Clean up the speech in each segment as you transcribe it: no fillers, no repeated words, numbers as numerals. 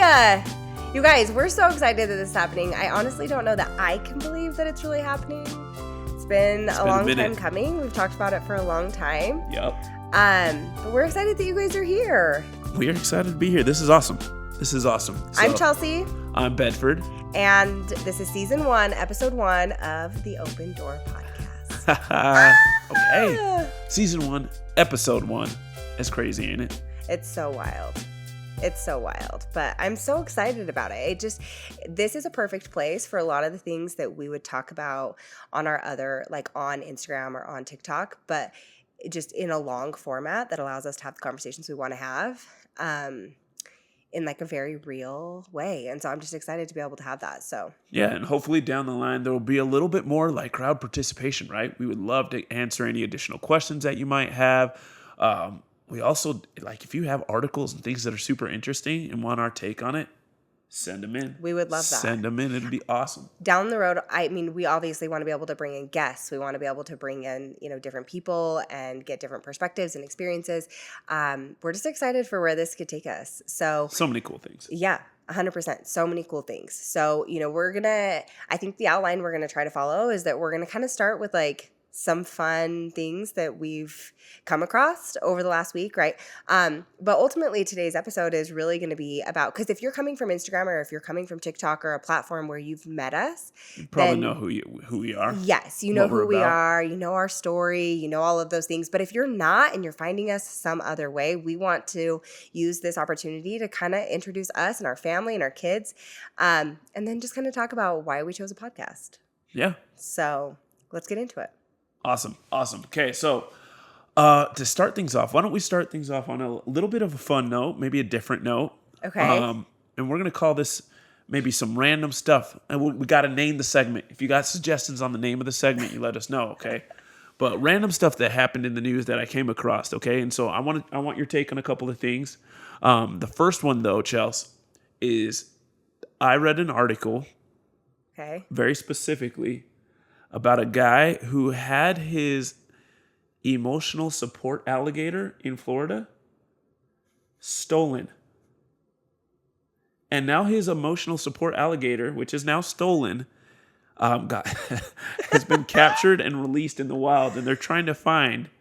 You guys, we're so excited that this is happening. I honestly don't know that I can believe that it's really happening. It's been a long time coming. We've talked about it for a long time. Yep. But we're excited that you guys are here. We are excited to be here. This is awesome. So, I'm Chelsea. I'm Bedford. And this is season 1, episode 1 of the Open Door podcast. Okay. Season 1, episode 1. It's crazy, ain't it? It's so wild. But I'm so excited about it. This is a perfect place for a lot of the things that we would talk about on our other, like on Instagram or on TikTok, but just in a long format that allows us to have the conversations we want to have in like a very real way. And so I'm just excited to be able to have that. So yeah, and hopefully down the line there will be a little bit more like crowd participation, right? We would love to answer any additional questions that you might have. We also, like, if you have articles and things that are super interesting and want our take on it, send them in. We would love that. Send them in. It'd be awesome. Down the road, I mean, we obviously want to be able to bring in guests. We want to be able to bring in, different people and get different perspectives and experiences. We're just excited for where this could take us. So many cool things. Yeah, 100%. So many cool things. So, I think the outline we're going to try to follow is that we're going to kind of start with like some fun things that we've come across over the last week, right? But ultimately, today's episode is really going to be about, because if you're coming from Instagram or if you're coming from TikTok or a platform where you've met us, you probably know who we are. Yes, you know who we are, you know our story, you know all of those things. But if you're not and you're finding us some other way, we want to use this opportunity to kind of introduce us and our family and our kids, and then just kind of talk about why we chose a podcast. Yeah. So let's get into it. Awesome. Okay, so to start things off, why don't we start things off on a little bit of a fun note, maybe a different note. Okay. And we're going to call this maybe some random stuff. And we got to name the segment. If you got suggestions on the name of the segment, you let us know, okay? But random stuff that happened in the news that I came across, okay? And so I want your take on a couple of things. The first one, though, Chelsea, is I read an article, okay, very specifically, about a guy who had his emotional support alligator in Florida stolen. And now his emotional support alligator, which is now stolen, has been captured and released in the wild. And they're trying to find,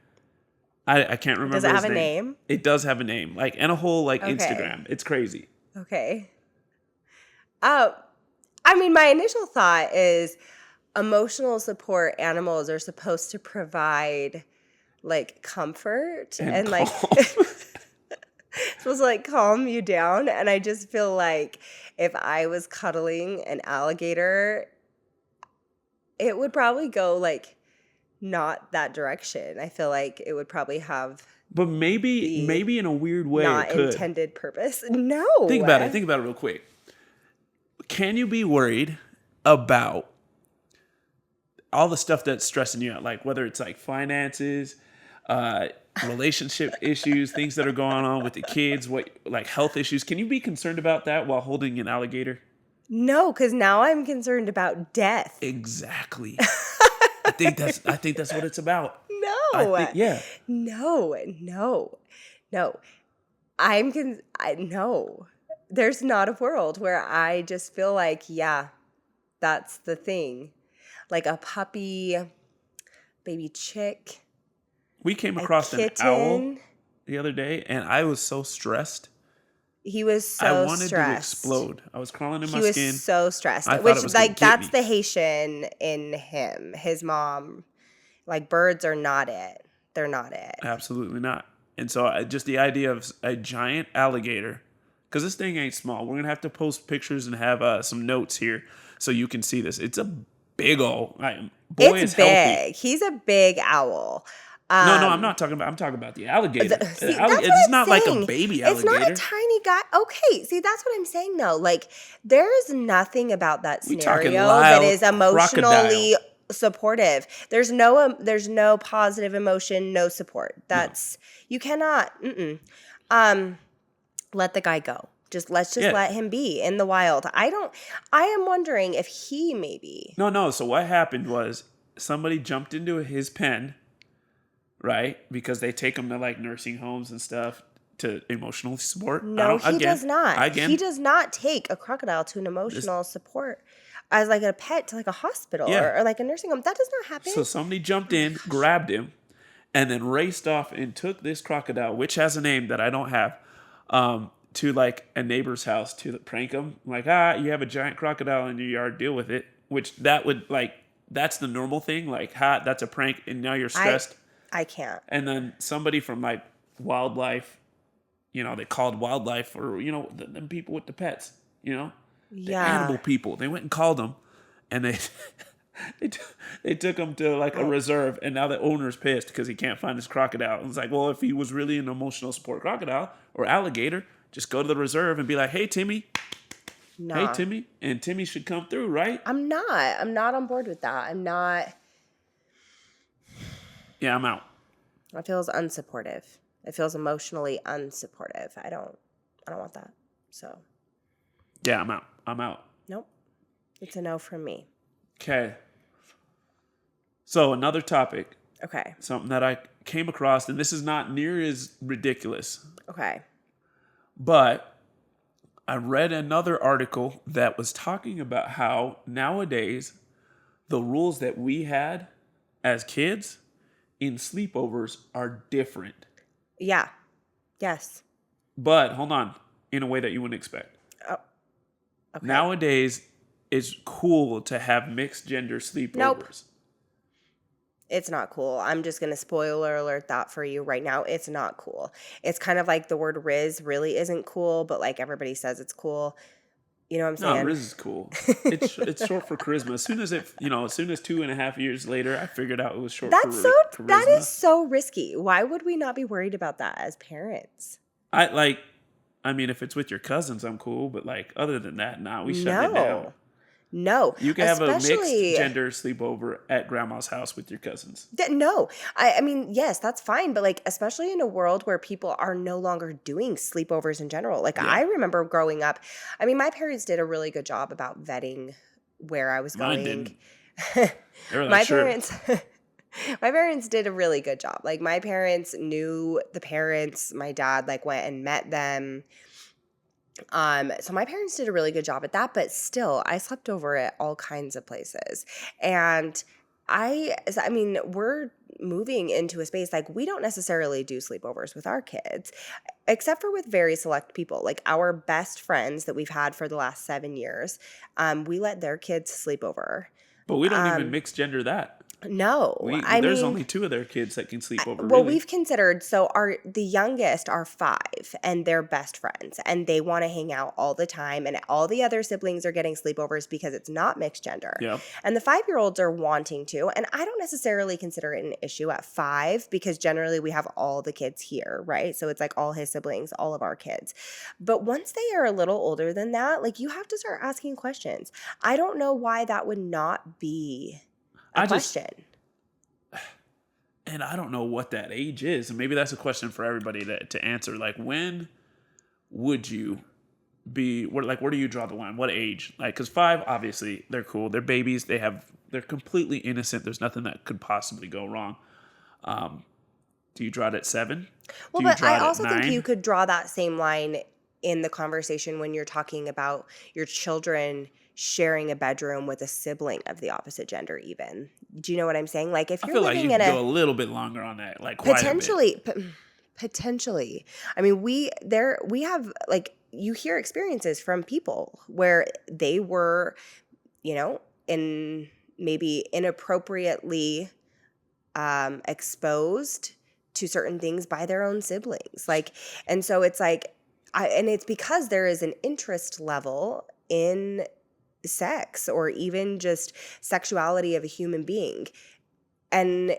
I can't remember his name. Does it have a name? It does have a name, and a whole Instagram. It's crazy. Okay. I mean, my initial thought is, emotional support animals are supposed to provide like comfort and like supposed to like calm you down. And I just feel like if I was cuddling an alligator, it would probably go like not that direction. I feel like it would probably have, but maybe in a weird way, not it could. Intended purpose. No. Think about it real quick. Can you be worried about all the stuff that's stressing you out, like whether it's like finances, relationship issues, things that are going on with the kids, like health issues? Can you be concerned about that while holding an alligator? No, because now I'm concerned about death. Exactly. I think that's what it's about. No. Yeah. No. No. There's not a world where I just feel like, yeah, that's the thing. Like a puppy, baby chick. We came across an owl the other day, and I was so stressed. He was so stressed. I wanted to explode. I was crawling in my skin. He was so stressed. Which, that's the Haitian in him. His mom, like, birds are not it. They're not it. Absolutely not. And so just the idea of a giant alligator, because this thing ain't small. We're going to have to post pictures and have some notes here so you can see this. It's a big old boy. It's is big. Healthy. He's a big owl. No, I'm not talking about. I'm talking about the alligator. It's not like a baby alligator. It's not a tiny guy. Okay, see, that's what I'm saying though. Like, there is nothing about that scenario that is emotionally supportive. There's no positive emotion, no support. You cannot. Let the guy go. Let's let him be in the wild. I am wondering if he maybe. No. So what happened was somebody jumped into his pen, right? Because they take them to like nursing homes and stuff to emotional support. No, he does not. He Again, does not take a crocodile to an this, emotional support as like a pet to like a hospital yeah. or like a nursing home. That does not happen. So somebody jumped in, grabbed him, and then raced off and took this crocodile, which has a name that I don't have, to like a neighbor's house to prank him. Like, you have a giant crocodile in your yard, deal with it. Which that would like, that's the normal thing. Like, that's a prank, and now you're stressed. I can't. And then somebody from like wildlife, they called wildlife, or them people with the pets, the Yeah. animal people. They went and called them, and they they took him to like a reserve, and now the owner's pissed because he can't find his crocodile. And it's like, well, if he was really an emotional support crocodile or alligator, just go to the reserve and be like, hey, Timmy. Nah. Hey, Timmy. And Timmy should come through, right? I'm not on board with that. I'm not. Yeah, I'm out. It feels unsupportive. It feels emotionally unsupportive. I don't want that. So. Yeah, I'm out. I'm out. Nope. It's a no from me. Okay. So another topic. Okay. Something that I came across, and this is not near as ridiculous. Okay. But I read another article that was talking about how nowadays the rules that we had as kids in sleepovers are different. Yeah. Yes. But hold on, in a way that you wouldn't expect. Oh. Okay. Nowadays, it's cool to have mixed gender sleepovers. Nope. It's not cool. I'm just going to spoiler alert that for you right now. It's not cool. It's kind of like the word Riz really isn't cool, but like everybody says it's cool. You know what I'm saying? No, Riz is cool. It's short for charisma. As soon as 2.5 years later, I figured out it was short for charisma. That is so risky. Why would we not be worried about that as parents? If it's with your cousins, I'm cool. But like, other than that, we shut it down. No. You can have a mixed gender sleepover at grandma's house with your cousins. No. I mean, yes, that's fine. But like, especially in a world where people are no longer doing sleepovers in general. Like, I remember growing up, my parents did a really good job about vetting where I was going. Mine didn't. They were like, My parents did a really good job. Like, my parents knew the parents. My dad like went and met them. So my parents did a really good job at that, but still I slept over at all kinds of places. And we're moving into a space like we don't necessarily do sleepovers with our kids, except for with very select people. Like our best friends that we've had for the last 7 years, we let their kids sleep over. But we don't even mix gender that. No, there's only 2 of their kids that can sleep over. Well, we've considered, the youngest are 5 and they're best friends and they want to hang out all the time, and all the other siblings are getting sleepovers because it's not mixed gender. Yeah. And the 5-year-olds are wanting to, and I don't necessarily consider it an issue at 5 because generally we have all the kids here, right? So it's like all his siblings, all of our kids. But once they are a little older than that, like you have to start asking questions. I don't know why that would not be a question. And I don't know what that age is. And maybe that's a question for everybody to answer. Like, when would you be, where do you draw the line? What age? Like, because 5, obviously, they're cool. They're babies. They're completely innocent. There's nothing that could possibly go wrong. Do you draw it at 7? Well, but I also think you could draw that same line in the conversation when you're talking about your children sharing a bedroom with a sibling of the opposite gender even. Do you know what I'm saying? Like if you're living in go a little bit longer on that, like potentially. I mean, we have like you hear experiences from people where they were, in maybe inappropriately exposed to certain things by their own siblings. Like, and so it's like, and it's because there is an interest level in sex or even just sexuality of a human being. And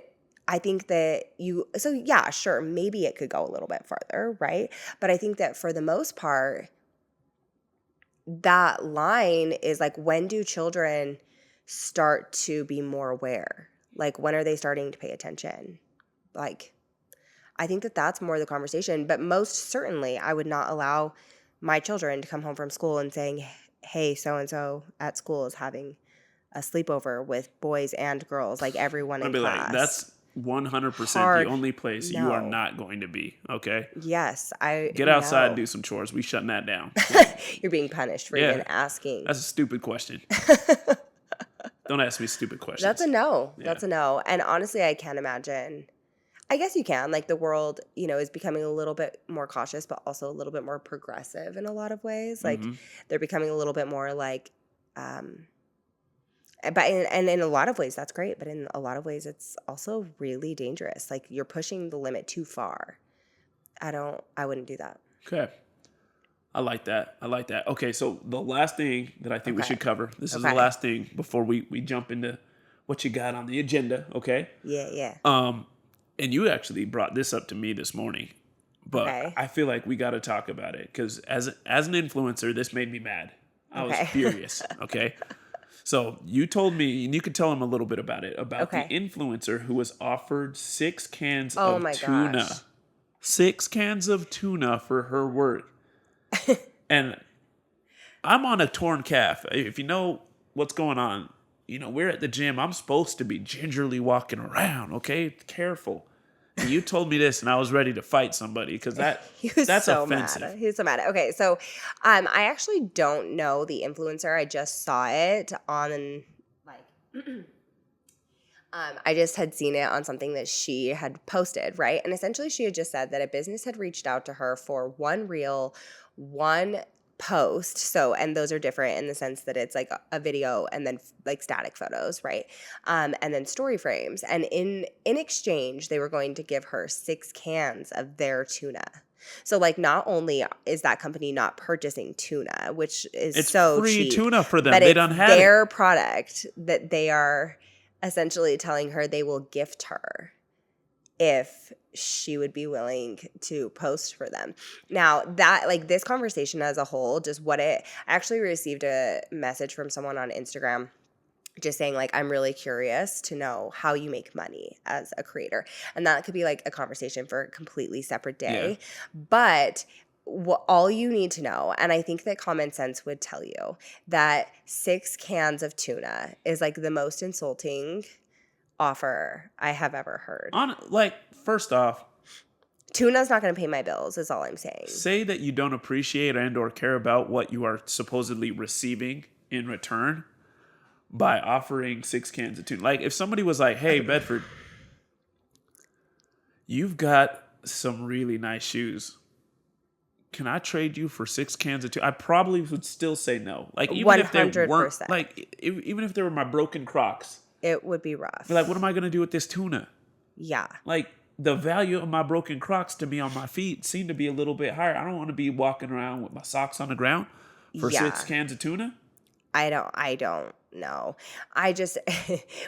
I think that yeah, sure, maybe it could go a little bit further, right? But I think that for the most part, that line is like, when do children start to be more aware? Like, when are they starting to pay attention? Like, I think that that's more the conversation. But most certainly, I would not allow my children to come home from school and saying, hey, so-and-so at school is having a sleepover with boys and girls, like everyone in class. Like, 100% the Hard only place you are no. not going to be. Okay, Yes, I get outside and know. do some chores. We shutting that down. You're being punished for even Yeah, asking. that's a stupid question. Don't ask me stupid That's a questions. no. Yeah. That's a no. And honestly, I can't imagine. I guess you can. Like the world, is becoming a little bit more cautious, but also a little bit more progressive in a lot of ways. Like Hmm. they're becoming a little bit more like, and in a lot of ways that's great, but in a lot of ways it's also really dangerous. Like you're pushing the limit too far. I wouldn't do that. Okay. I like that. I like that. Okay, so the last thing that I think we Okay. should cover. This is the Okay. last thing before we jump into what you got on the agenda. Okay. Yeah, yeah. And you actually brought this up to me this morning, but Okay. I feel like we got to talk about it because as an influencer, this made me mad. I was Okay. furious. Okay. So you told me, and you could tell him a little bit about it, about the Okay. influencer who was offered 6 cans Oh of my tuna. gosh. 6 cans of tuna for her work. And I'm on a torn calf. If you know what's going on, we're at the gym. I'm supposed to be gingerly walking around, okay? Careful. And you told me this, and I was ready to fight somebody because He was that's so offensive. mad. He was so mad. Okay, so I actually don't know the influencer. I just saw it on like I just had seen it on something that she had posted, right? And essentially she had just said that a business had reached out to her for one reel, one post. So, and those are different in the sense that it's like a video and then like static photos, right? And then story frames. And in exchange, they were going to give her 6 cans of their tuna. So like not only is that company not purchasing tuna, which is It's so free cheap, tuna for them. but They it's done had their it. product that they are essentially telling her they will gift her if she would be willing to post for them. Now that like this conversation as a whole, just I actually received a message from someone on Instagram just saying like, I'm really curious to know how you make money as a creator. And that could be like a conversation for a completely separate day. Yeah. But all you need to know, and I think that common sense would tell you that 6 cans of tuna is like the most insulting offer I have ever heard. First off, Tuna's not going to pay my bills is all I'm saying. say that you don't appreciate and or care about what you are supposedly receiving in return by offering 6 cans of tuna. Like if somebody was like, hey, Bedford, you've got some really nice shoes. Can I trade you for 6 cans of tuna? I probably would still say no. Like even if they weren't 100%. like even if they were my broken Crocs. It would be rough. Like what am I gonna do with this tuna? Yeah. Like the value of my broken Crocs to me on my feet seem to be a little bit higher. I don't want to be walking around with my socks on the ground for Yeah. 6 cans of tuna. I don't know. I just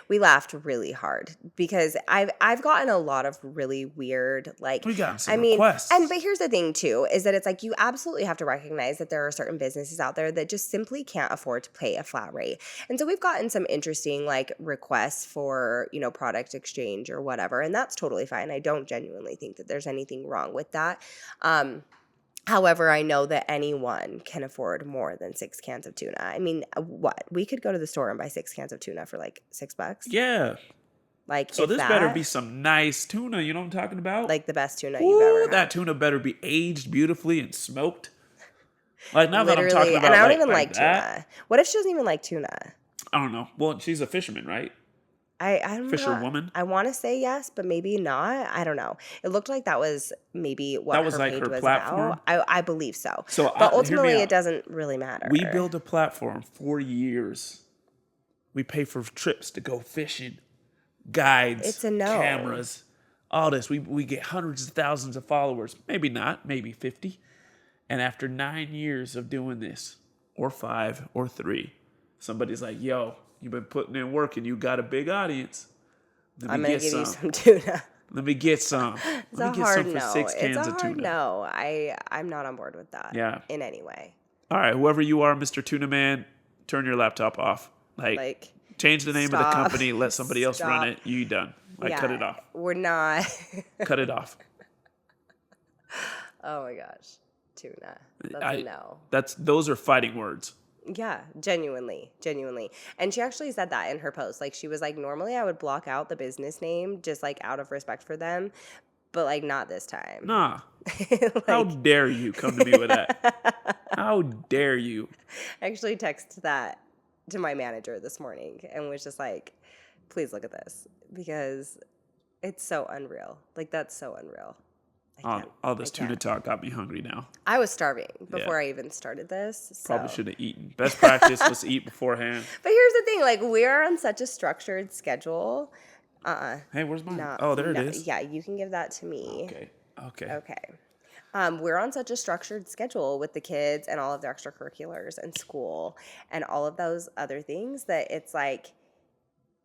we laughed really hard because I've gotten a lot of really weird like We got some requests. but here's the thing too is that it's like you absolutely have to recognize that there are certain businesses out there that just simply can't afford to pay a flat rate. And so we've gotten some interesting like requests for, product exchange or whatever, and that's totally fine. I don't genuinely think that there's anything wrong with that. However, I know that anyone can afford more than 6 cans of tuna. I mean, what? We could go to the store and buy 6 cans of tuna for like $6. Yeah. Like, So if this that, better be some nice tuna. You know what I'm talking about? like the best tuna Ooh, you've ever had. that tuna better be aged beautifully and smoked. Like now that I'm Literally, talking about, and I don't like, even like like that, tuna. What if she doesn't even like tuna? I don't know. Well, she's a fisherman, right? I'm Fisherwoman? I want to say yes, but maybe not. I don't know. It looked like that was maybe what That was her like page her was platform? about. I believe so. So But hear me ultimately, out. it doesn't really matter. We build a platform for years. We pay for trips to go fishing, guides, It's a no. cameras, all this. We get hundreds of thousands of followers. Maybe not, maybe 50. And after 9 years of doing this, or 5 or 3, somebody's like, yo, you've been putting in work and you got a big audience. I'm going to give you some tuna. Let me get some. It's Let a me get hard some for no. 6 cans It's a of hard tuna. no. I'm not on board with that. Yeah. In any way. All right, whoever you are, Mr. Tuna Man, turn your laptop off. Like change the name of the stop. company, let somebody else run Stop. it. You done. Like cut it off. We're not. Cut it off. Oh my gosh. Tuna. That's a no. Those are fighting words. Yeah, genuinely, genuinely. And she actually said that in her post. Like, she was like, normally I would block out the business name just like out of respect for them, but like not this time. Nah. How Like, dare you come to me with that? How dare you? I actually texted that to my manager this morning and was just like, please look at this because it's so unreal. Like, that's so unreal. I can't. All I this tuna can't. talk got me hungry now. I was starving Yeah. before I even started this. Probably So. should have eaten. Best practice was to eat beforehand. But here's the thing, like, we're on such a structured schedule. Hey, where's mine? No, Oh, there no, it is. yeah, you can give that to me. Okay. Okay. We're on such a structured schedule with the kids and all of their extracurriculars and school and all of those other things that it's like,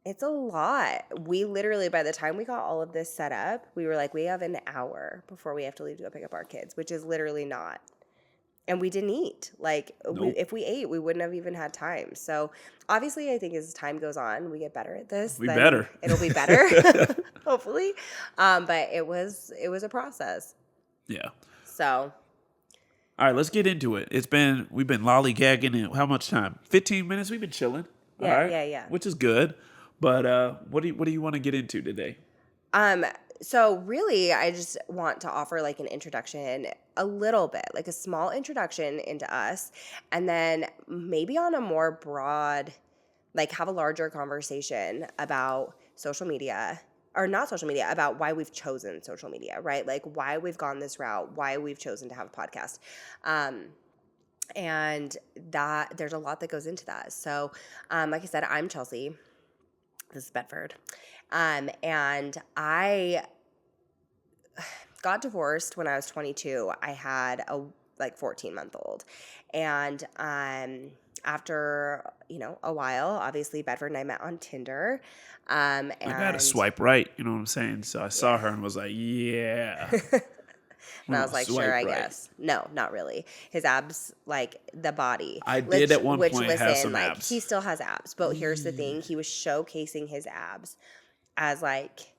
it's a lot. We literally, by the time we got all of this set up, we were like, we have an hour before we have to leave to go pick up our kids, which is literally not. And we didn't eat. Like, Nope. if we ate, we wouldn't have even had time. So, obviously, I think as time goes on, we get better at this. We then better. It'll be better, hopefully. But it was a process. Yeah. So, All right, let's get into it. We've been lollygagging in how much time? 15 minutes. We've been chilling. Yeah, all right? yeah. Which is good. But what do you want to get into today? So really, I just want to offer like an introduction, a little bit, like a small introduction into us, and then maybe on a more broad, like have a larger conversation about social media, or not social media, about why we've chosen social media, right? Like why we've gone this route, why we've chosen to have a podcast. And that there's a lot that goes into that. So, like I said, I'm Chelsea. This is Bedford. And I got divorced when I was 22. I had a 14-month-old. And after, a while, obviously Bedford and I met on Tinder. And I got to swipe right. You know what I'm saying? So I saw her and was like, yeah. And I was like, sure, I right. guess. No, not really. His abs, like the body. I did at one point have some like, abs. He still has abs. But here's the thing. He was showcasing his abs as like,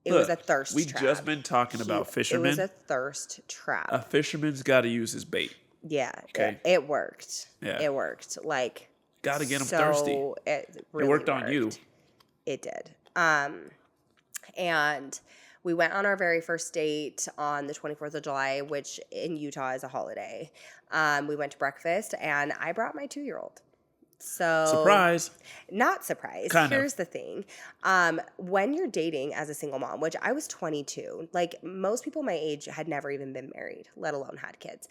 it was a thirst We've trap. just been talking about fishermen. It was a thirst trap. A fisherman's got to use his bait. Yeah. Okay. It worked. Yeah. It worked. Like, got to get him thirsty. It really worked on you. It did. And we went on our very first date on the 24th of July, which in Utah is a holiday. We went to breakfast, and I brought my 2-year-old. So surprise. Not surprise. Here's the thing. When you're dating as a single mom, which I was 22, like most people my age had never even been married, let alone had kids.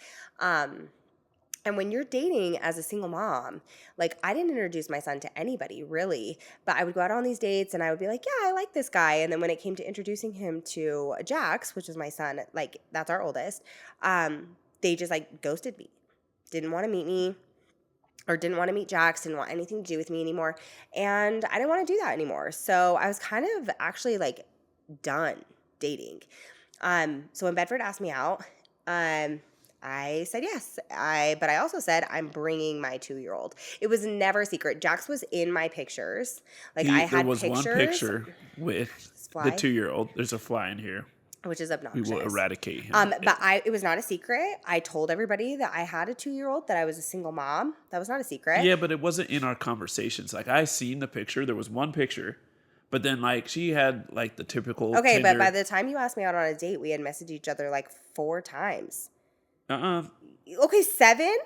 And when you're dating as a single mom, like I didn't introduce my son to anybody really, but I would go out on these dates and I would be like, yeah, I like this guy. And then when it came to introducing him to Jax, which is my son, like that's our oldest, they just like ghosted me. Didn't want to meet me or didn't want to meet Jax, didn't want anything to do with me anymore. And I didn't want to do that anymore. So I was kind of actually like done dating. So when Bedford asked me out, I said yes. But I also said I'm bringing my 2-year-old. It was never a secret. Jax was in my pictures. Like I had pictures. There was one picture with the 2-year-old. There's a fly in here. Which is obnoxious. We will eradicate him. But it was not a secret. I told everybody that I had a 2-year-old, that I was a single mom. That was not a secret. Yeah, but it wasn't in our conversations. Like I seen the picture. There was one picture. But then, like, she had, like, the typical Okay, Tinder. But by the time you asked me out on a date, we had messaged each other, like, 4 times. Okay, 7?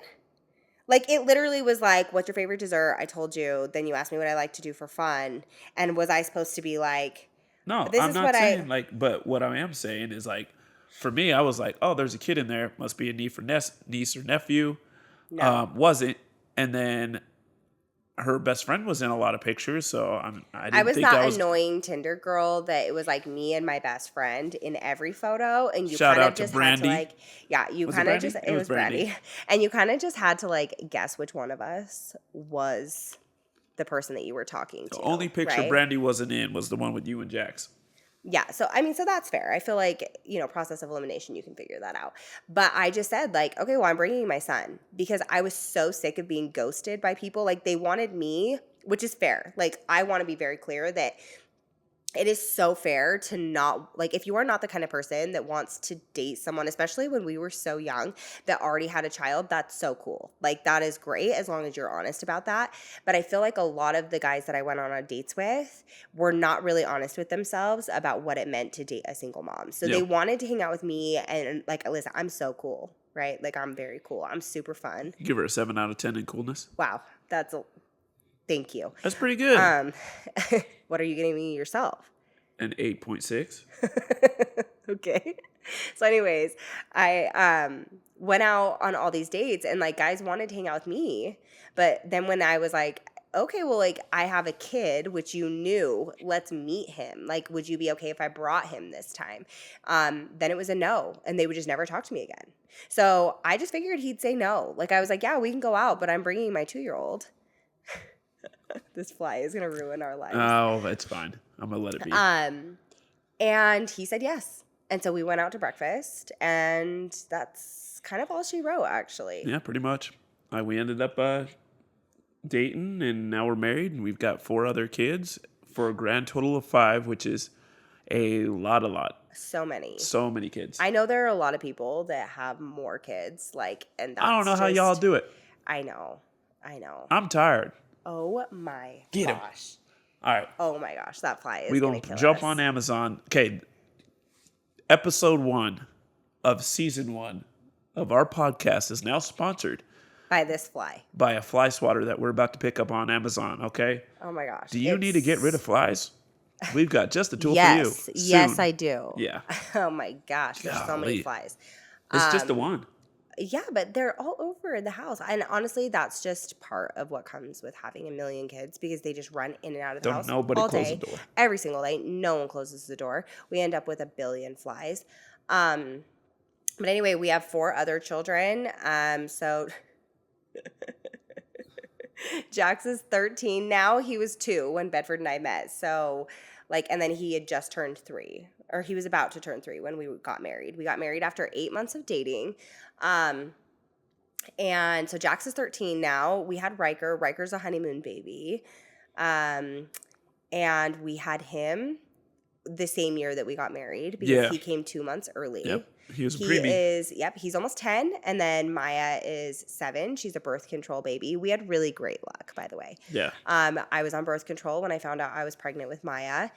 Like, it literally was like, what's your favorite dessert? I told you. Then you asked me what I like to do for fun. And was I supposed to be like... No, I'm not saying, like... But what I am saying is, like, for me, I was like, oh, there's a kid in there. Must be a niece or nephew. No. Wasn't. And then... her best friend was in a lot of pictures, so I was that annoying Tinder girl that it was like me and my best friend in every photo, and you kind of just had to like, yeah, you kind of just it was Brandy, and you kind of just had to like guess which one of us was the person that you were talking to. The only picture Brandy wasn't in was the one with you and Jax. Yeah, so I mean, so that's fair. I feel like, process of elimination, you can figure that out. But I just said like, okay, well, I'm bringing my son because I was so sick of being ghosted by people. Like they wanted me, which is fair. Like I want to be very clear that it is so fair to not, like, if you are not the kind of person that wants to date someone, especially when we were so young, that already had a child, that's so cool. Like, that is great as long as you're honest about that. But I feel like a lot of the guys that I went on dates with were not really honest with themselves about what it meant to date a single mom. So they Yep. wanted to hang out with me, and like, listen, I'm so cool, right? Like, I'm very cool. I'm super fun. Give her a 7 out of 10 in coolness. Wow, thank you. That's pretty good. Um, what are you giving me yourself? An 8.6. Okay. So anyways, I went out on all these dates, and like guys wanted to hang out with me. But then when I was like, okay, well, like I have a kid, which you knew, let's meet him. Like, would you be okay if I brought him this time? Then it was a no, and they would just never talk to me again. So I just figured he'd say no. Like, I was like, yeah, we can go out, but I'm bringing my 2-year-old. This fly is going to ruin our lives. Oh, that's fine. I'm going to let it be. And he said yes. And so we went out to breakfast, and that's kind of all she wrote, actually. Yeah, pretty much. We ended up dating, and now we're married, and we've got 4 other kids for a grand total of 5, which is a lot. So many. So many kids. I know there are a lot of people that have more kids, like, and that's I don't know how y'all do it. I know. I'm tired. Oh my Get him. gosh. All right. Oh my gosh, that fly is We're going going to to kill jump us. on Amazon. Okay. Episode 1 of season 1 of our podcast is now sponsored By this fly. by a fly swatter that we're about to pick up on Amazon, okay? Oh my gosh. Do you need to get rid of flies? We've got just the tool Yes. for you. Yes, Soon. I do. Yeah. Oh my gosh, there's so many Golly. flies. It's just the one. Yeah, but they're all over the house. And honestly, that's just part of what comes with having a million kids, because they just run in and out of the Don't house nobody all close day, the door. every single day. No one closes the door. We end up with a billion flies. But anyway, we have 4 other children. So Jax is 13 now. He was 2 when Bedford and I met. So like, and then he had just turned 3, or he was about to turn 3 when we got married. We got married after 8 months of dating. And so Jax is 13 now. We had Riker. Riker's a honeymoon baby. And we had him the same year that we got married, because he came 2 months early. Yep. He was a He preemie. is, he's almost 10. And then Maya is 7. She's a birth control baby. We had really great luck, by the way. Yeah. I was on birth control when I found out I was pregnant with Maya.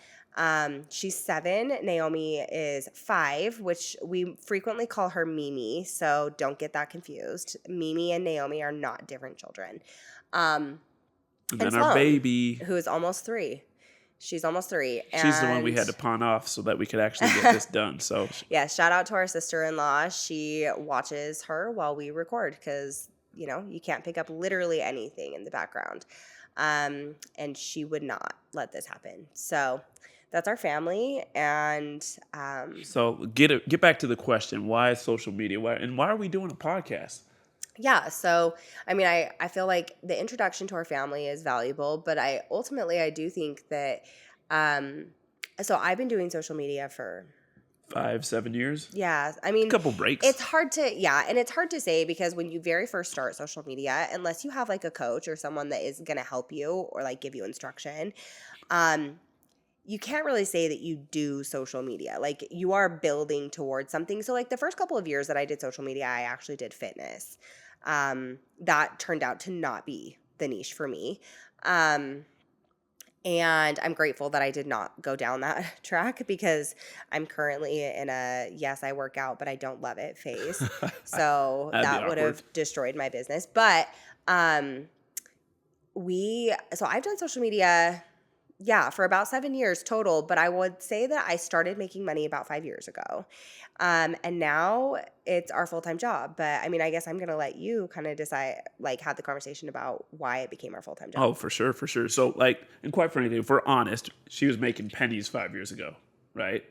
She's 7. Naomi is 5, which we frequently call her Mimi. So don't get that confused. Mimi and Naomi are not different children. And then Sloan, our baby. who is almost 3. She's almost 3. She's the one we had to pawn off so that we could actually get this done. So Yeah, shout out to our sister-in-law. She watches her while we record, because, you know, you can't pick up literally anything in the background. And she would not let this happen. So that's our family. And so get back to the question: why social media? Why are we doing a podcast? yeah, so I mean, I feel like the introduction to our family is valuable, but I do think that so I've been doing social media for 5-7 years. yeah, I mean, A couple breaks. it's hard to say, because when you very first start social media, unless you have like a coach or someone that is going to help you or like give you instruction, you can't really say that you do social media. Like, you are building towards something. So like the first couple of years that I did social media, I actually did fitness. That turned out to not be the niche for me. And I'm grateful that I did not go down that track, because I'm currently in a yes, I work out, but I don't love it phase. So that would have destroyed my business. But so I've done social media, for about 7 years total, but I would say that I started making money about 5 years ago. And now it's our full-time job. But I mean, I guess I'm going to let you kind of decide, like, have the conversation about why it became our full-time job. Oh, for sure. So, like, and quite frankly, if we're honest, she was making pennies 5 years ago, right?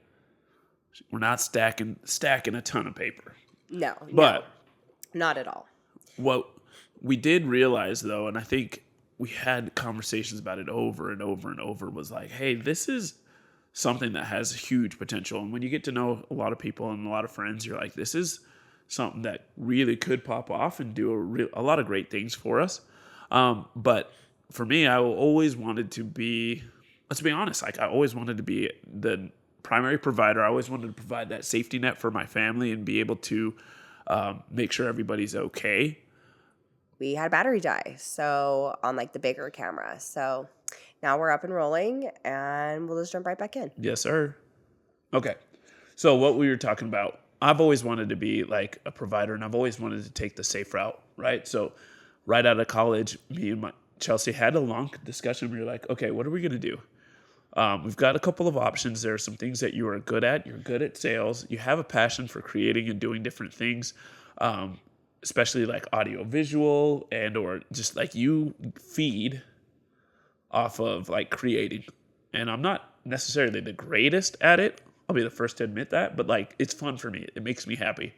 We're not stacking a ton of paper. No, But not at all. what we did realize, though, and I think we had conversations about it over and over and over, was like, hey, this is something that has huge potential. And when you get to know a lot of people and a lot of friends, you're like, this is something that really could pop off and do a lot of great things for us. But for me, I always wanted to be let's be honest, like I always wanted to be the primary provider. I always wanted to provide that safety net for my family and be able to make sure everybody's okay. We had a battery die, so on like the bigger camera. So now we're up and rolling, and we'll just jump right back in. Yes, sir. Okay. So what we were talking about, I've always wanted to be like a provider, and I've always wanted to take the safe route, right? So right out of college, me and Chelsea had a long discussion. We were like, okay, what are we going to do? We've got a couple of options. There are some things that you are good at. You're good at sales. You have a passion for creating and doing different things, especially like audio visual and or just like you feed off of like creating. And I'm not necessarily the greatest at it. I'll be the first to admit that, but like it's fun for me. It makes me happy.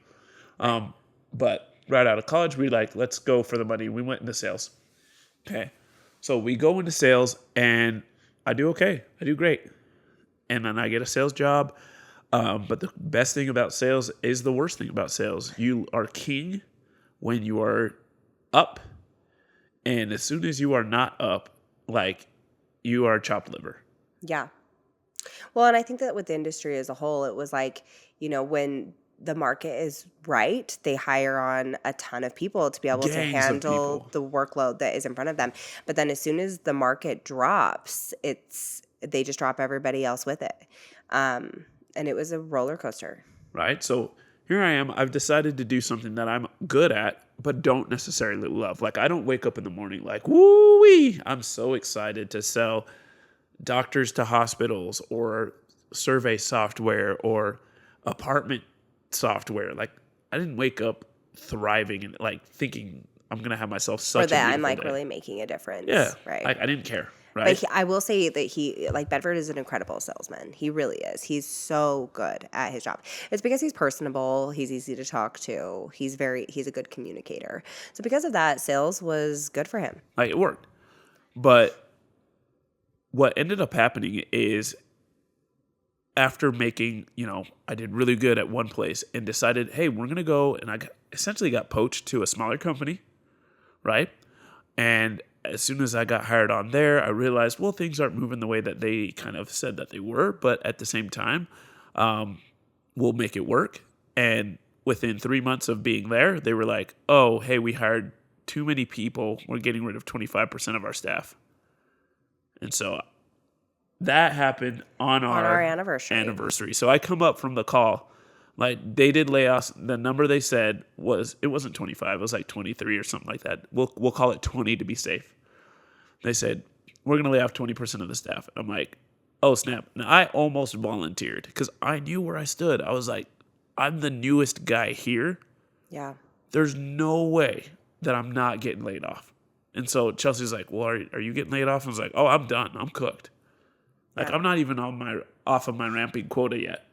But right out of college, we like, let's go for the money. We went into sales. Okay. So we go into sales and I do okay. I do great. And then I get a sales job. But the best thing about sales is the worst thing about sales. You are king when you are up. And as soon as you are not up, like you are chopped liver. Yeah. Well, and I think that with the industry as a whole, it was like, when the market is right, they hire on a ton of people to be able to Gangs of handle people. the workload that is in front of them. But then as soon as the market drops, they just drop everybody else with it. And it was a roller coaster. Right? So here I am. I've decided to do something that I'm good at, but don't necessarily love. Like I don't wake up in the morning like, woo-wee. I'm so excited to sell doctors to hospitals or survey software or apartment software. Like I didn't wake up thriving and like thinking I'm going to have myself such Or that a I'm like day. really making a difference. Yeah. Right. I didn't care. But Right. I will say that like Bedford is an incredible salesman. He really is. He's so good at his job. It's because he's personable. He's easy to talk to. He's a good communicator. So because of that, sales was good for him. Like it worked. But what ended up happening is after making, I did really good at one place and decided, hey, we're going to go. And essentially got poached to a smaller company, right? And as soon as I got hired on there, I realized, well, things aren't moving the way that they kind of said that they were. But at the same time, we'll make it work. And within 3 months of being there, they were like, oh, hey, we hired too many people. We're getting rid of 25% of our staff. And so that happened on our anniversary. So I come up from the call. Like they did layoffs. The number they said it wasn't 25. It was like 23 or something like that. We'll call it 20 to be safe. They said, we're going to lay off 20% of the staff. I'm like, oh, snap. Now, I almost volunteered because I knew where I stood. I was like, I'm the newest guy here. Yeah. There's no way that I'm not getting laid off. And so Chelsea's like, well, are you getting laid off? I was like, oh, I'm done. I'm cooked. Like, I'm not even off of my ramping quota yet,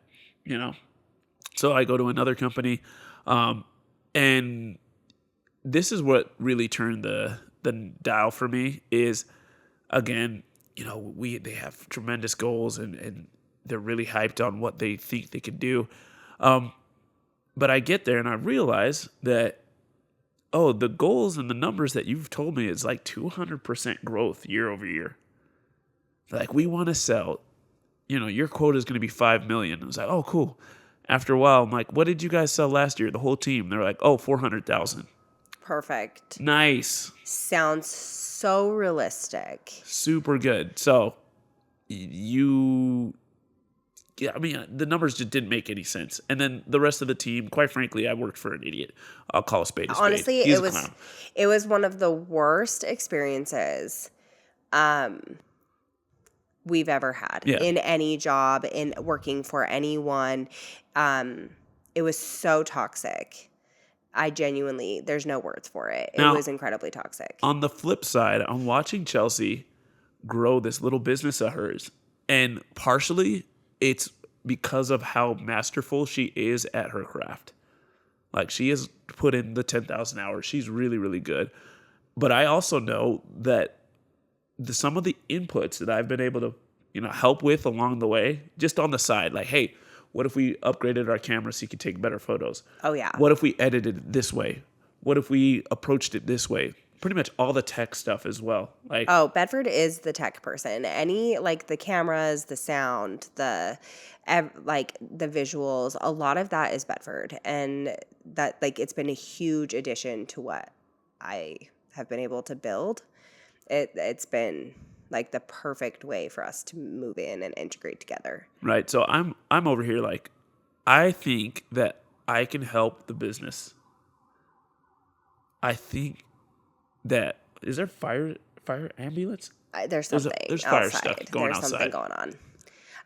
So I go to another company, and this is what really turned the dial for me is, again, they have tremendous goals and they're really hyped on what they think they could do. But I get there and I realize that, the goals and the numbers that you've told me is like 200% growth year over year. Like, we want to sell, your quota is going to be 5 million. I was like, oh, cool. After a while, I'm like, what did you guys sell last year? The whole team. They're like, 400,000. Perfect. Nice. Sounds so realistic. Super good. So the numbers just didn't make any sense. And then the rest of the team, quite frankly, I worked for an idiot. I'll call a spade a spade. Honestly, He's a clown. It was one of the worst experiences we've ever had in any job, in working for anyone. It was so toxic. There's no words for it. It was incredibly toxic. On the flip side, I'm watching Chelsea grow this little business of hers. And partially, it's because of how masterful she is at her craft. Like, she has put in the 10,000 hours. She's really, really good. But I also know that some of the inputs that I've been able to, help with along the way, just on the side, like, hey, what if we upgraded our camera so you could take better photos? Oh, yeah. What if we edited it this way? What if we approached it this way? pretty much all the tech stuff as well. Like, Oh, Bedford is the tech person. Any like the cameras, the sound, like the visuals, a lot of that is Bedford, and that like it's been a huge addition to what I have been able to build. It's been like the perfect way for us to move in and integrate together. right. So I'm over here like, I think that I can help the business. I think that is there fire ambulance? There's something There's fire outside. stuff going There's something outside. going on.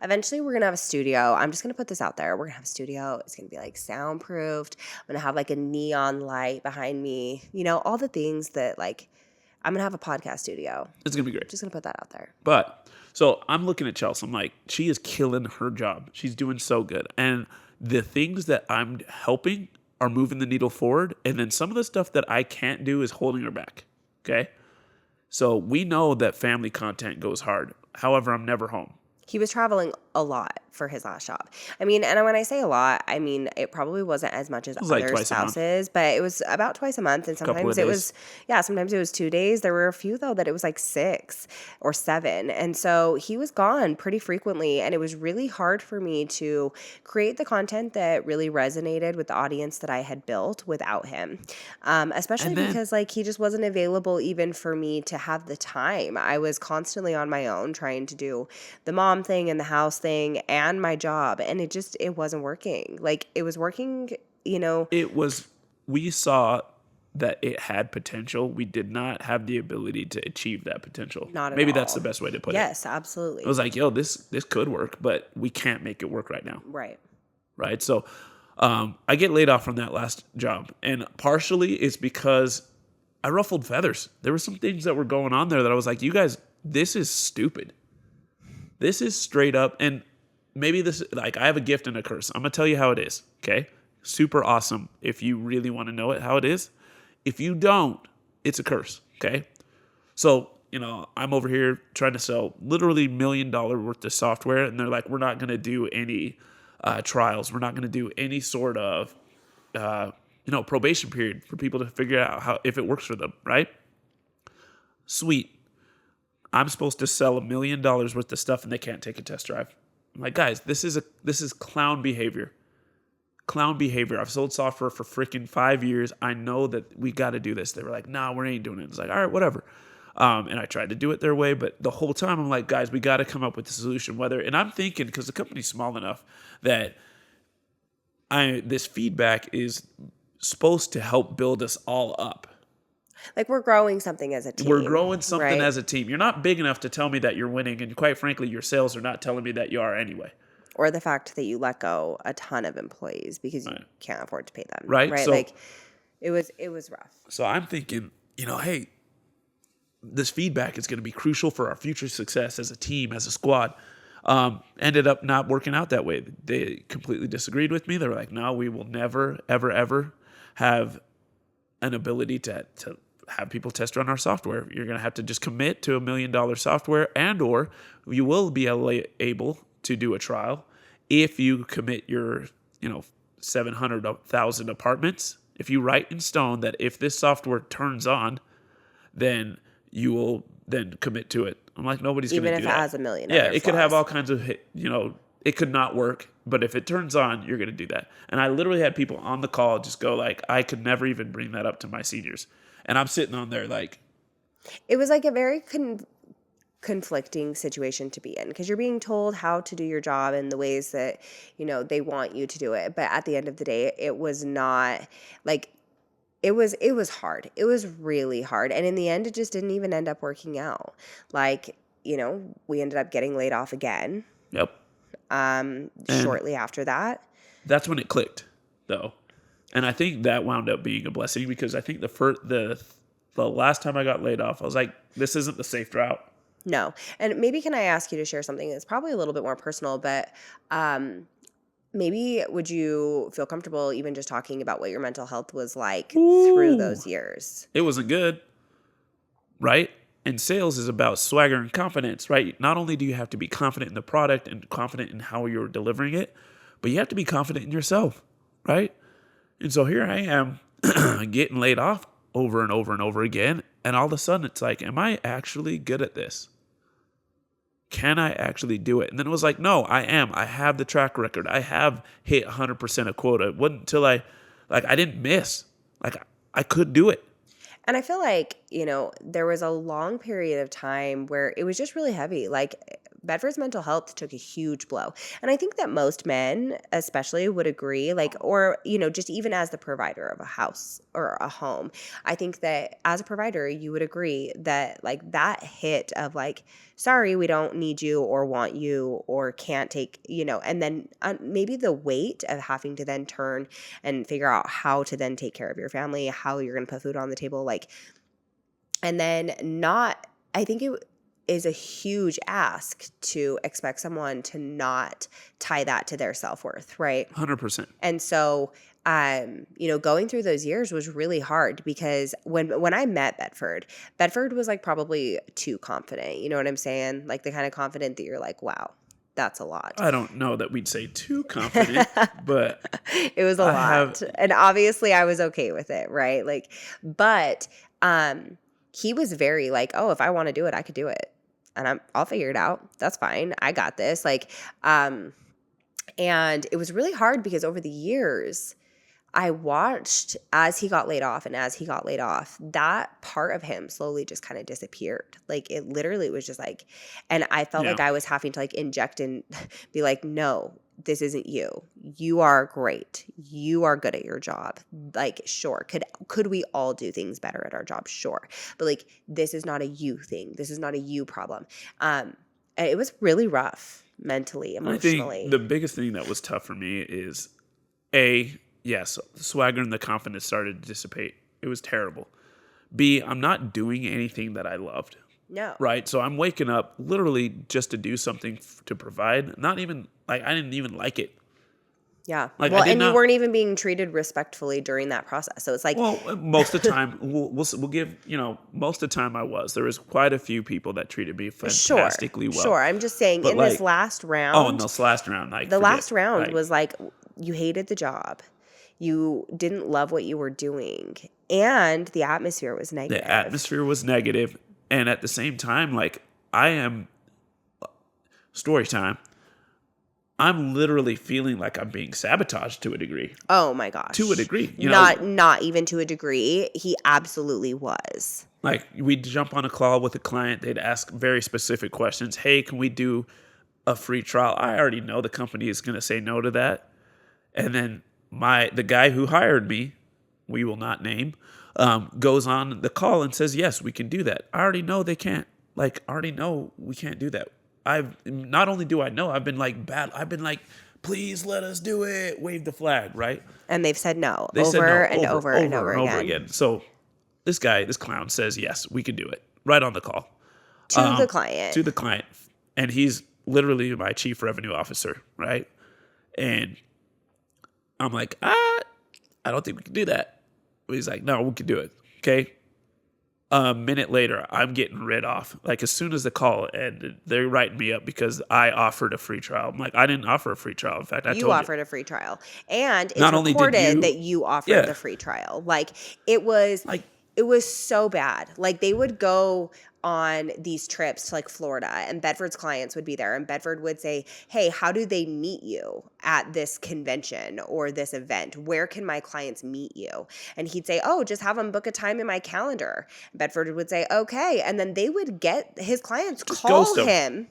Eventually, we're gonna have a studio. I'm just gonna put this out there. We're gonna have a studio. It's gonna be like soundproofed. I'm gonna have like a neon light behind me. You know, all the things that like. I'm gonna have a podcast studio. It's gonna be great. Just gonna put that out there. But so I'm looking at Chelsea. I'm like, she is killing her job. She's doing so good. And the things that I'm helping are moving the needle forward. And then some of the stuff that I can't do is holding her back. Okay. So we know that family content goes hard. However, I'm never home. He was traveling a lot for his last job. I mean, and when I say a lot, I mean it probably wasn't as much as was like other twice a month. spouses, but it was about twice a month. And Couple of sometimes it days. was, sometimes it was 2 days. There were a few though that it was like 6 or 7. And so he was gone pretty frequently. And it was really hard for me to create the content that really resonated with the audience that I had built without him. Especially And then- because like he just wasn't available even for me to have the time. I was constantly on my own trying to do the mom thing and the house thing and my job, and it wasn't working. Like it was working, We saw that it had potential. We did not have the ability to achieve that potential. Not at Maybe all. that's the best way to put it. Yes, absolutely. It was like, yo, this could work, but we can't make it work right now. Right. Right. So I get laid off from that last job. And partially it's because I ruffled feathers. There were some things that were going on there that I was like, you guys, this is stupid. This is straight up. And maybe this, like, I have a gift and a curse. I'm going to tell you how it is. Okay. Super awesome. If you really want to know it, how it is. If you don't, it's a curse. Okay. So, I'm over here trying to sell literally $1 million worth of software. And they're like, we're not going to do any trials. We're not going to do any sort of, probation period for people to figure out if it works for them. Right. Sweet. I'm supposed to sell $1 million worth of stuff and they can't take a test drive. I'm like, guys, this is clown behavior. Clown behavior. I've sold software for freaking 5 years. I know that we got to do this. They were like, nah, we ain't doing it. It's like, all right, whatever. And I tried to do it their way, but the whole time I'm like, guys, we got to come up with a solution. And I'm thinking, because the company's small enough that this feedback is supposed to help build us all up. Like we're growing something as a team. We're growing something right? as a team. You're not big enough to tell me that you're winning, and quite frankly, your sales are not telling me that you are anyway. Or the fact that you let go a ton of employees because you can't afford to pay them. Right. Right. So, like it was rough. So I'm thinking, hey, this feedback is going to be crucial for our future success as a team, as a squad. Ended up not working out that way. They completely disagreed with me. They were like, no, we will never, ever, ever have an ability to have people test run our software. You're going to have to just commit to $1 million software, and or you will be able to do a trial if you commit your 700,000 apartments. If you write in stone that if this software turns on, then you will then commit to it. I'm like, nobody's going to do that. Even if it has $1 million. Yeah, it could have all kinds of, it could not work, but if it turns on, you're going to do that. And I literally had people on the call just go like, I could never even bring that up to my seniors. And I'm sitting on there like. It was like a very conflicting situation to be in because you're being told how to do your job in the ways that, they want you to do it. But at the end of the day, it was not like, it was hard. It was really hard. And in the end, it just didn't even end up working out. Like, we ended up getting laid off again. Yep. Shortly after that. That's when it clicked, though. And I think that wound up being a blessing because I think the last time I got laid off, I was like, this isn't the safe route. No. And maybe can I ask you to share something that's probably a little bit more personal, but maybe would you feel comfortable even just talking about what your mental health was like through those years? It wasn't good, right? And sales is about swagger and confidence, right? Not only do you have to be confident in the product and confident in how you're delivering it, but you have to be confident in yourself, right? And so here I am getting laid off. over and over and over again. And all of a sudden it's like, am I actually good at this? Can I actually do it? And then it was like, no, I am. I have the track record. I have hit 100% of quota. It wasn't until I didn't miss. Like, I could do it. And I feel like, there was a long period of time where it was just really heavy. Like, Bedford's mental health took a huge blow. And I think that most men, especially, would agree, like, or, just even as the provider of a house or a home, I think that as a provider, you would agree that, like, that hit of, like, sorry, we don't need you or want you or can't take, and then maybe the weight of having to then turn and figure out how to then take care of your family, how you're going to put food on the table, like, and then I think it is a huge ask to expect someone to not tie that to their self-worth, right? 100%. And so, going through those years was really hard because when I met Bedford was like probably too confident. You know what I'm saying? Like the kind of confident that you're like, wow, that's a lot. I don't know that we'd say too confident, but it was a lot. And obviously I was okay with it, right? Like, but he was very like, oh, if I want to do it, I could do it. And I'll figure it out. That's fine. I got this. Like, and it was really hard because over the years, I watched as he got laid off, that part of him slowly just kind of disappeared. Like it literally was just like, and I felt like I was having to like inject and be like, no, this isn't you. You are great. You are good at your job. Like, sure. Could we all do things better at our job? Sure. But like, this is not a you thing. This is not a you problem. It was really rough mentally, emotionally. I think the biggest thing that was tough for me is yes, the swagger and the confidence started to dissipate. It was terrible. B, I'm not doing anything that I loved. No. Right? So I'm waking up literally just to do something to provide. Not even, like, I didn't even like it. Yeah. Like, well, and you weren't even being treated respectfully during that process. So it's like. Well, most of the time, we'll give, most of the time I was. There was quite a few people that treated me fantastically well. Sure. I'm just saying, But this last round. Oh, in this last round. Last round was like, you hated the job. You didn't love what you were doing. And the atmosphere was negative. The atmosphere was negative. And at the same time, like, story time, I'm literally feeling like I'm being sabotaged to a degree. Oh my gosh. To a degree. Not even to a degree. He absolutely was. Like, we'd jump on a call with a client. They'd ask very specific questions. Hey, can we do a free trial? I already know the company is going to say no to that. And then the guy who hired me, we will not name, goes on the call and says, yes, we can do that. I already know they can't. Like, I already know we can't do that. Not only do I know, I've been like, please let us do it. Wave the flag, right? And they've said no. Over and over again. So this clown says, yes, we can do it. Right on the call. To the client. And he's literally my chief revenue officer, right? And I'm like, I don't think we can do that. He's like, no, we can do it. Okay. A minute later, I'm getting rid off. Like, as soon as the call ended, they're writing me up because I offered a free trial. I'm like, I didn't offer a free trial. In fact, I told you. You offered a free trial. And it's not reported that you offered the free trial. Like, it was so bad. Like, they would go on these trips to like Florida and Bedford's clients would be there and Bedford would say, hey, how do they meet you at this convention or this event? Where can my clients meet you? And he'd say, oh, just have them book a time in my calendar. Bedford would say, okay. And then they would get his clients call him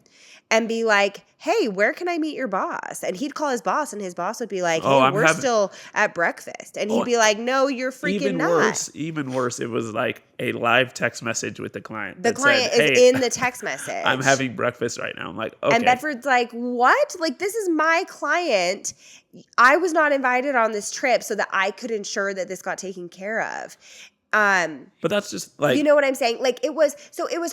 and be like, hey, where can I meet your boss? And he'd call his boss, and his boss would be like, hey, we're still at breakfast. And he'd be like, no, you're freaking not. Even worse, it was like a live text message with the client. The client is in the text message. I'm having breakfast right now. I'm like, okay. And Bedford's like, what? Like, this is my client. I was not invited on this trip so that I could ensure that this got taken care of. But that's just like, you know what I'm saying? Like, it was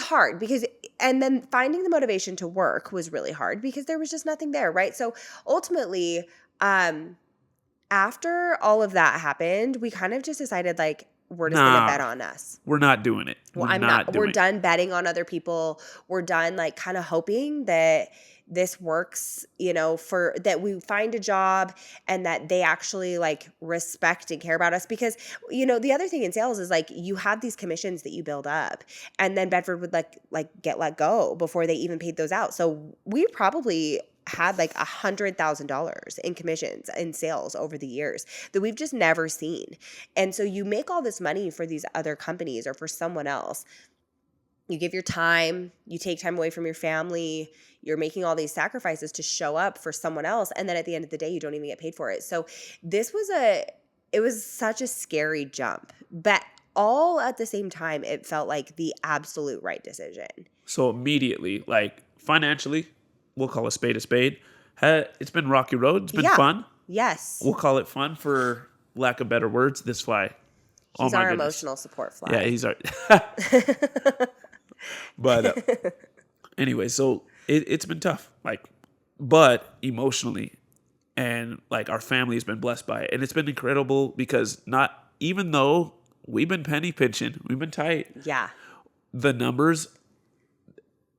hard because, and then finding the motivation to work was really hard because there was just nothing there, right? So ultimately, after all of that happened, we kind of just decided, like, we're just going to bet on us. We're not doing it. We're done betting on other people. We're done, like, kind of hoping that this works, you know, for that we find a job and that they actually like respect and care about us. Because, you know, the other thing in sales is like you have these commissions that you build up, and then Bedford would like get let go before they even paid those out. So we probably had like $100,000 in commissions in sales over the years that we've just never seen. And so you make all this money for these other companies or for someone else. You give your time, you take time away from your family, you're making all these sacrifices to show up for someone else. And then at the end of the day, you don't even get paid for it. So it was such a scary jump, but all at the same time, it felt like the absolute right decision. So immediately, like financially, we'll call a spade a spade. It's been rocky road. It's been fun. Yes. We'll call it fun for lack of better words. This fly. He's our emotional support fly. Yeah, he's our. But anyway, so it's been tough. Like, but emotionally, and like our family has been blessed by it, and it's been incredible because not even though we've been penny pinching, we've been tight. Yeah. The numbers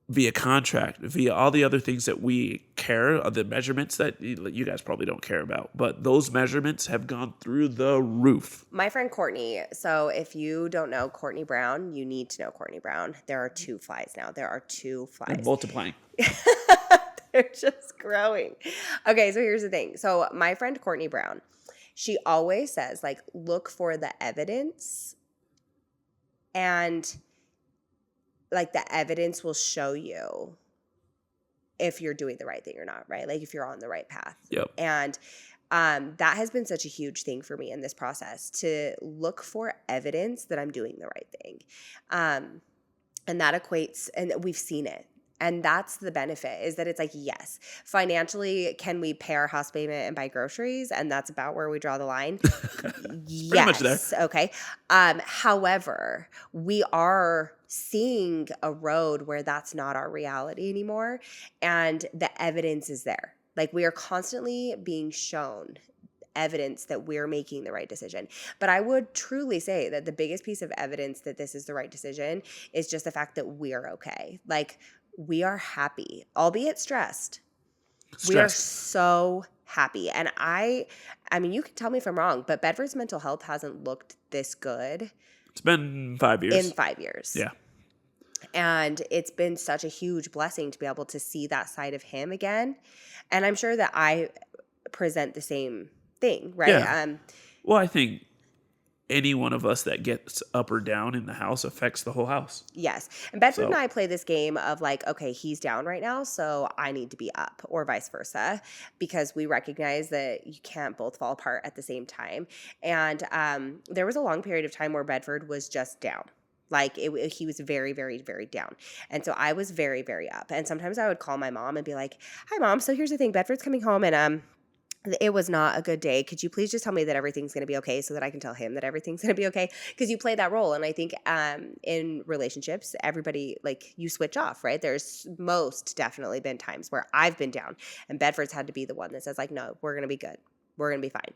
via contract, via all the other things that we care, the measurements that you guys probably don't care about, but those measurements have gone through the roof. My friend Courtney, so if you don't know Courtney Brown, you need to know Courtney Brown. There are 2 flies now. There are 2 flies. They're multiplying. They're just growing. Okay, so here's the thing. So my friend Courtney Brown, she always says, like, look for the evidence, and like the evidence will show you if you're doing the right thing or not, right? Like if you're on the right path. Yep. And that has been such a huge thing for me in this process, to look for evidence that I'm doing the right thing. And that equates, and we've seen it. And that's the benefit, is that it's like, yes, financially, can we pay our house payment and buy groceries? And that's about where we draw the line. Yes. Much there. Okay. However, we are seeing a road where that's not our reality anymore. And the evidence is there. Like, we are constantly being shown evidence that we're making the right decision. But I would truly say that the biggest piece of evidence that this is the right decision is just the fact that we're okay. Like, we are happy, albeit stressed. We are so happy. And I mean, you can tell me if I'm wrong, but Bedford's mental health hasn't looked this good. It's been 5 years. In 5 years. Yeah. And it's been such a huge blessing to be able to see that side of him again. And I'm sure that I present the same thing, right? Yeah. Well, I think any one of us that gets up or down in the house affects the whole house. Yes. And Bedford and I play this game of like, okay, he's down right now, so I need to be up, or vice versa, because we recognize that you can't both fall apart at the same time. And there was a long period of time where Bedford was just down. Like he was very, very, very down. And so I was very, very up. And sometimes I would call my mom and be like, hi, Mom. So here's the thing. Bedford's coming home and it was not a good day. Could you please just tell me that everything's going to be okay so that I can tell him that everything's going to be okay? Because you play that role. And I think in relationships, everybody, like, you switch off, right? There's most definitely been times where I've been down and Bedford's had to be the one that says, like, no, we're going to be good. We're going to be fine.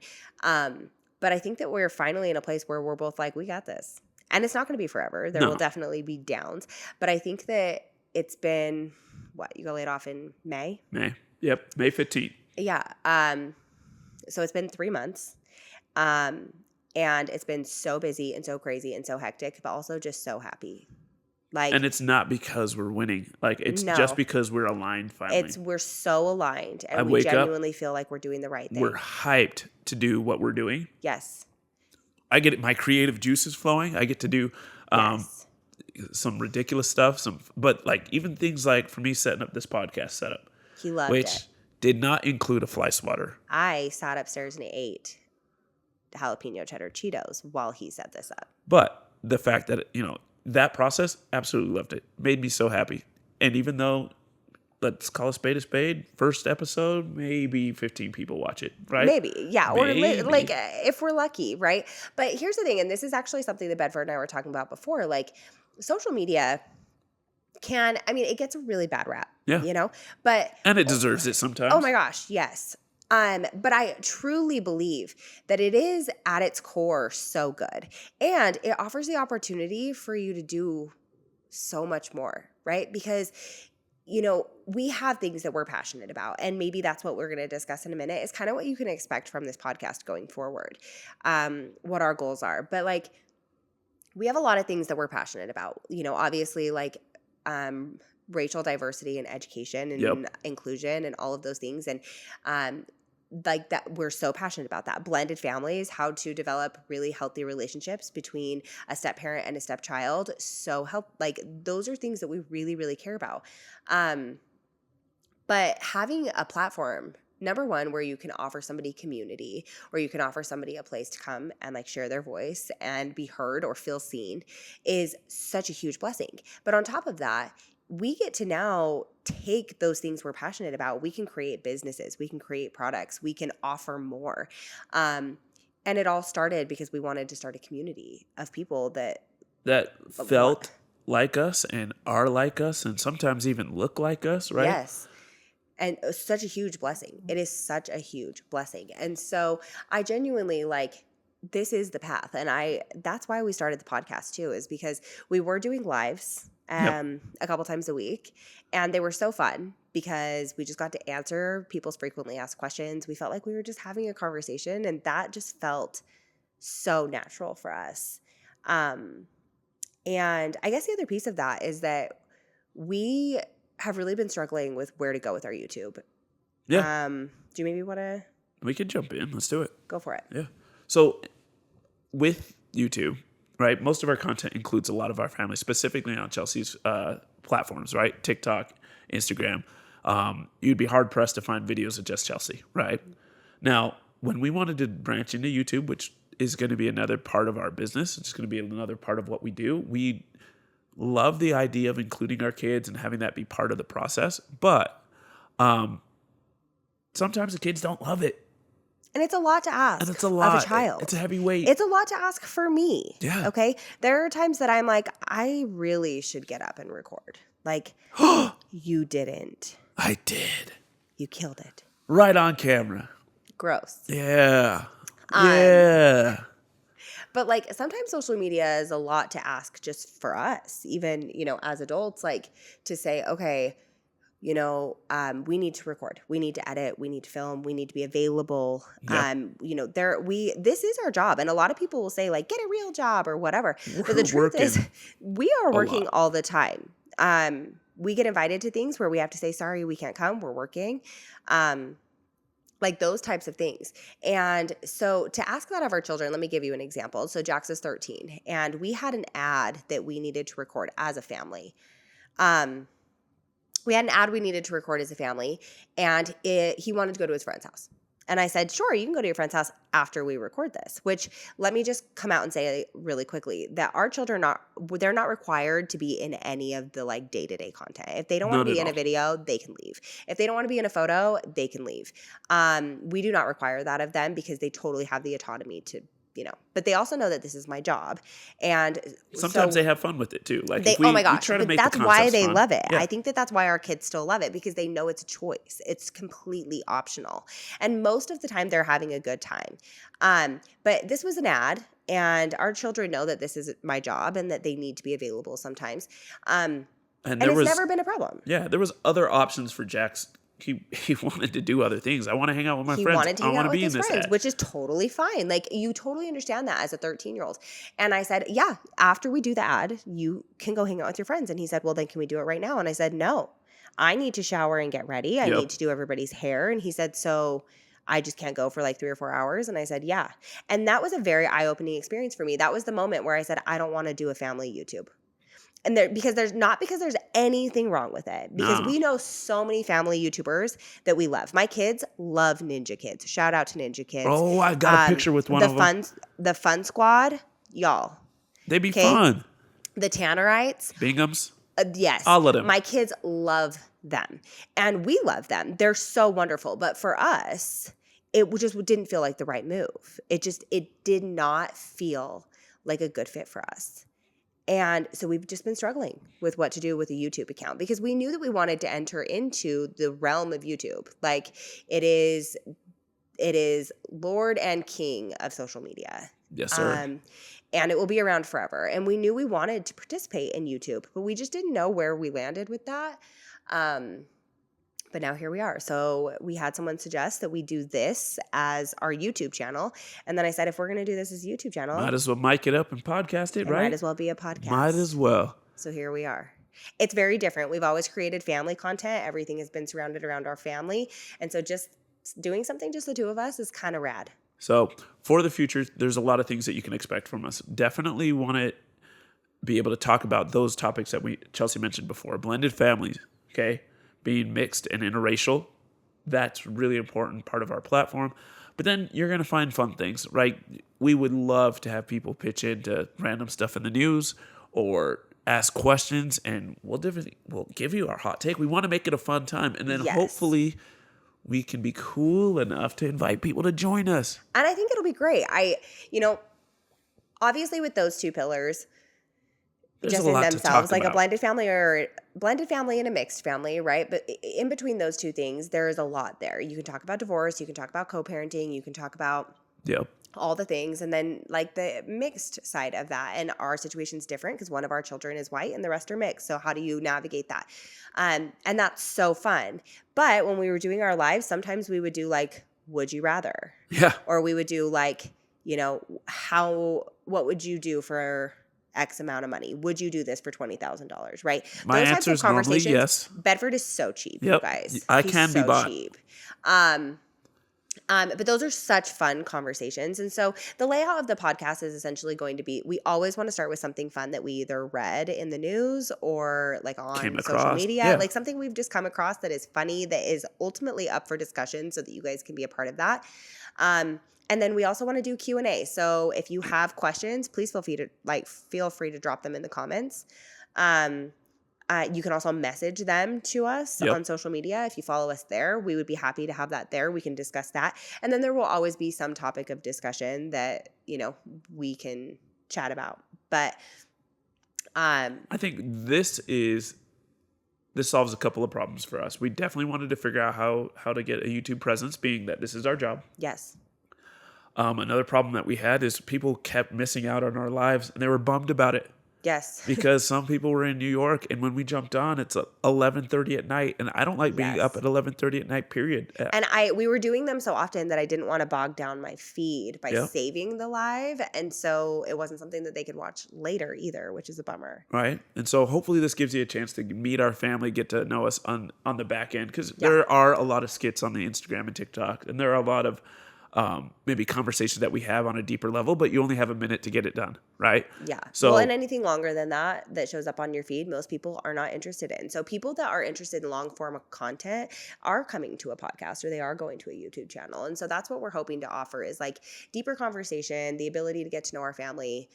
But I think that we're finally in a place where we're both like, we got this. And it's not going to be forever. There will definitely be downs. But I think that it's been, what, you got laid off in May? May. Yep. May 15th. Yeah. So it's been 3 months. And it's been so busy and so crazy and so hectic, but also just so happy. Like, and it's not because we're winning. Like, it's just because we're aligned finally. We're so aligned, and we genuinely feel like we're doing the right thing. We're hyped to do what we're doing. Yes. I get it. My creative juice is flowing. I get to do some ridiculous stuff. But like even things like for me setting up this podcast setup. He loved it. Which did not include a fly swatter. I sat upstairs and ate jalapeno cheddar Cheetos while he set this up. But the fact that, that process, absolutely loved it. Made me so happy. And even though, let's call a spade, first episode, maybe 15 people watch it, right? Maybe, yeah. Maybe. Or like if we're lucky, right? But here's the thing, and this is actually something that Bedford and I were talking about before, like social media it gets a really bad rap, and it deserves it sometimes. Oh my gosh, yes. But I truly believe that it is at its core so good, and it offers the opportunity for you to do so much more, right? Because we have things that we're passionate about, and maybe that's what we're going to discuss in a minute. Is kind of what you can expect from this podcast going forward, what our goals are. But like, we have a lot of things that we're passionate about. Obviously, like racial diversity and education Yep. and inclusion and all of those things, and like that, we're so passionate about that. Blended families, how to develop really healthy relationships between a step parent and a stepchild. So like those are things that we really, really care about. But having a platform, number one, where you can offer somebody community, or you can offer somebody a place to come and like share their voice and be heard or feel seen, is such a huge blessing. But on top of that, we get to now take those things we're passionate about. We can create businesses, we can create products, we can offer more. And it all started because we wanted to start a community of people that felt like us and are like us and sometimes even look like us, right? Yes. And it was such a huge blessing. It is such a huge blessing. And so I genuinely like, this is the path. And that's why we started the podcast too, is because we were doing lives Yep. a couple times a week, and they were so fun because we just got to answer people's frequently asked questions. We felt like we were just having a conversation, and that just felt so natural for us. And I guess the other piece of that is that we have really been struggling with where to go with our YouTube. Yeah. Do you maybe want to We can jump in. Let's do it. go for it? Yeah. So with YouTube, right, most of our content includes a lot of our family, specifically on Chelsea's platforms, right? TikTok, Instagram. You'd be hard pressed to find videos of just Chelsea, right? Now, when we wanted to branch into YouTube, which is going to be another part of our business, it's going to be another part of what we do, we love the idea of including our kids and having that be part of the process. But sometimes the kids don't love it. And it's a lot to ask And it's a lot. of a child. It's a heavy weight. It's a lot to ask for me. Yeah. Okay. There are times that I'm like, I really should get up and record. Like, you didn't. I did. You killed it. Right on camera. Gross. Yeah. Yeah. But like sometimes social media is a lot to ask just for us, even, as adults, like to say, okay, we need to record, we need to edit, we need to film, we need to be available. Yeah. This is our job. And a lot of people will say like, get a real job or whatever. But the We're truth is working we are working lot. all the time. We get invited to things where we have to say, sorry, we can't come, we're working. Like those types of things. And so to ask that of our children, let me give you an example. So Jax is 13, and we had an ad that we needed to record as a family. We had an ad we needed to record as a family, and he wanted to go to his friend's house. And I said, sure, you can go to your friend's house after we record this, which let me just come out and say really quickly that our children they're not required to be in any of the like day-to-day content. If they don't want Not to be at in a all. video, they can leave. If they don't want to be in a photo, they can leave. We do not require that of them because they totally have the autonomy to, but they also know that this is my job. And Sometimes so they have fun with it too. Like oh my we gosh, try to but make that's the why concepts they fun. love it. Yeah. I think that that's why our kids still love it, because they know it's a choice. It's completely optional. And most of the time they're having a good time. But this was an ad, and our children know that this is my job and that they need to be available sometimes. And it's never been a problem. Yeah, there was other options for Jax. He wanted to do other things. I want to hang out with my He friends. wanted to I hang want out to with be in his this friends, ad. which is totally fine. Like, you totally understand that as a 13-year-old. And I said, yeah, after we do the ad, you can go hang out with your friends. And he said, well, then can we do it right now? And I said, no, I need to shower and get ready. I Yep. need to do everybody's hair. And he said, so I just can't go for like 3 or 4 hours. And I said, yeah. And that was a very eye-opening experience for me. That was the moment where I said, I don't want to do a family YouTube. And because there's anything wrong with it, because No. we know so many family YouTubers that we love. My kids love Ninja Kids. Shout out to Ninja Kids. Oh, I got a picture with one of them. The Fun Squad, y'all. They'd be 'Kay? fun. The Tannerites, Bingham's. yes. All of them. My kids love them, and we love them. They're so wonderful. But for us, it just didn't feel like the right move. It did not feel like a good fit for us. And so we've just been struggling with what to do with a YouTube account, because we knew that we wanted to enter into the realm of YouTube. Like, it is Lord and King of social media. Yes, sir. and it will be around forever. And we knew we wanted to participate in YouTube, but we just didn't know where we landed with that. But now here we are. So we had someone suggest that we do this as our YouTube channel. And then I said, if we're going to do this as a YouTube channel, Might as well mic it up and podcast it, right? might as well be a podcast. Might as well. So here we are. It's very different. We've always created family content. Everything has been surrounded around our family. And so just doing something just the two of us is kind of rad. So for the future, there's a lot of things that you can expect from us. Definitely want to be able to talk about those topics that Chelsea mentioned before. Blended families, okay? Being mixed and interracial. That's really important part of our platform. But then you're going to find fun things, right? We would love to have people pitch into random stuff in the news or ask questions, and we'll give you our hot take. We want to make it a fun time. And then hopefully we can be cool enough to invite people to join us. And I think it'll be great. Obviously with those two pillars, There's just a in lot to themselves, talk like about. a blended family or blended family and a mixed family, right? But in between those two things, there is a lot there. You can talk about divorce, you can talk about co-parenting, you can talk about all the things, and then like the mixed side of that. And our situation's different because one of our children is white and the rest are mixed. So how do you navigate that? And that's so fun. But when we were doing our lives, sometimes we would do like, would you rather? Yeah. Or we would do like, what would you do for X amount of money? Would you do this for $20,000? Right? My answer is normally yes. Bedford is so cheap, Yep. you guys. I He's can be so bought. cheap. But those are such fun conversations. And so the layout of the podcast is essentially going to be, we always want to start with something fun that we either read in the news or like on social media, like something we've just come across that is funny, that is ultimately up for discussion so that you guys can be a part of that. And then we also want to do Q&A. So if you have questions, please feel free to drop them in the comments. You can also message them to us on social media. If you follow us there, we would be happy to have that there. We can discuss that. And then there will always be some topic of discussion that, we can chat about. But I think this solves a couple of problems for us. We definitely wanted to figure out how to get a YouTube presence, being that this is our job. Yes. Another problem that we had is people kept missing out on our lives, and they were bummed about it. Yes. Because some people were in New York, and when we jumped on, it's 11:30 at night, and I don't like being up at 11:30 at night, period. And we were doing them so often that I didn't want to bog down my feed by saving the live, and so it wasn't something that they could watch later either, which is a bummer. Right? And so hopefully this gives you a chance to meet our family, get to know us on the back end, because there are a lot of skits on the Instagram and TikTok, and there are a lot of maybe conversations that we have on a deeper level, but you only have a minute to get it done, right? Yeah. So, and anything longer than that shows up on your feed, most people are not interested in. So people that are interested in long form of content are coming to a podcast or they are going to a YouTube channel. And so that's what we're hoping to offer is like deeper conversation, the ability to get to know our family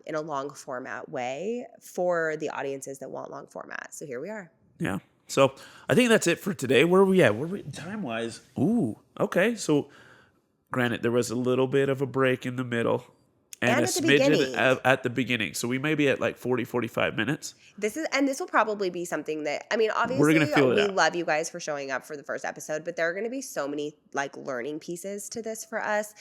in a long format way for the audiences that want long format. So here we are. Yeah. So I think that's it for today. Where are we at? Where are we time-wise? Ooh, okay. So granted, there was a little bit of a break in the middle and a smidgen at the beginning. So we may be at like 40, 45 minutes. This will probably be something that, obviously we're gonna feel we it out. love you guys for showing up for the first episode, but there are going to be so many like learning pieces to this for us,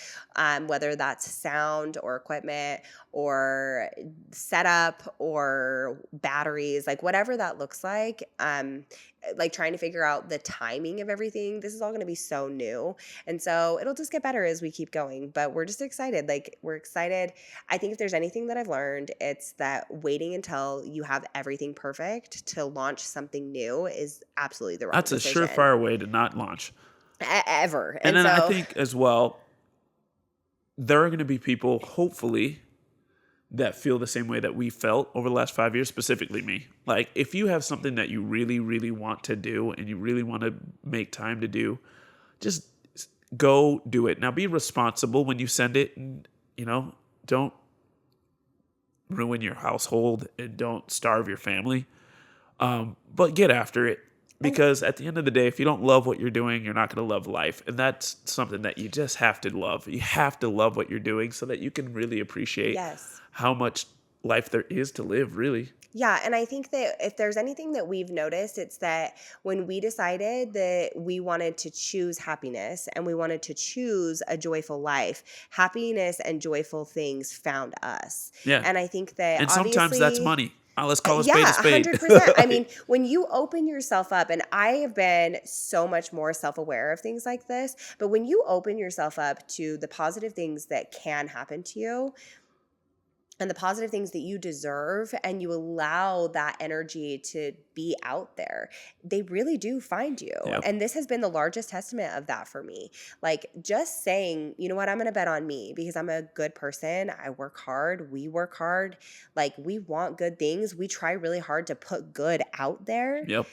whether that's sound or equipment or setup or batteries, like whatever that looks like trying to figure out the timing of everything. This is all going to be so new. And so it'll just get better as we keep going, but we're just excited. We're excited. I think if there's anything that I've learned, it's that waiting until you have everything perfect to launch something new is absolutely the wrong decision. That's a surefire way to not launch. Ever. And then I think as well, there are going to be people, hopefully, that feel the same way that we felt over the last 5 years, specifically me. Like, if you have something that you really, really want to do and you really want to make time to do, just go do it. Now, be responsible when you send it and, don't ruin your household and don't starve your family. But get after it. Because at the end of the day, if you don't love what you're doing, you're not going to love life. And that's something that you just have to love. You have to love what you're doing so that you can really appreciate how much life there is to live, really. Yeah, and I think that if there's anything that we've noticed, it's that when we decided that we wanted to choose happiness and we wanted to choose a joyful life, happiness and joyful things found us. Yeah. And I think that And sometimes that's money. Let's call a spade yeah, a spade. 100%. I mean, when you open yourself up, and I have been so much more self-aware of things like this, but when you open yourself up to the positive things that can happen to you, and the positive things that you deserve, and you allow that energy to be out there, they really do find you. Yep. And this has been the largest testament of that for me. Like, just saying, you know what, I'm going to bet on me because I'm a good person. I work hard. We work hard. Like, we want good things. We try really hard to put good out there. Yep.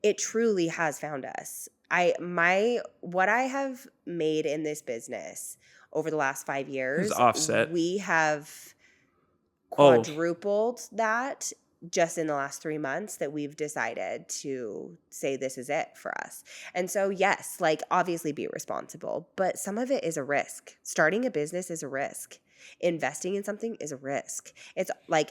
It truly has found us. What I have made in this business over the last 5 years, It's offset. we have quadrupled that just in the last 3 months that we've decided to say this is it for us. And so, yes, like, obviously be responsible, but some of it is a risk. Starting a business is a risk. Investing in something is a risk. It's like,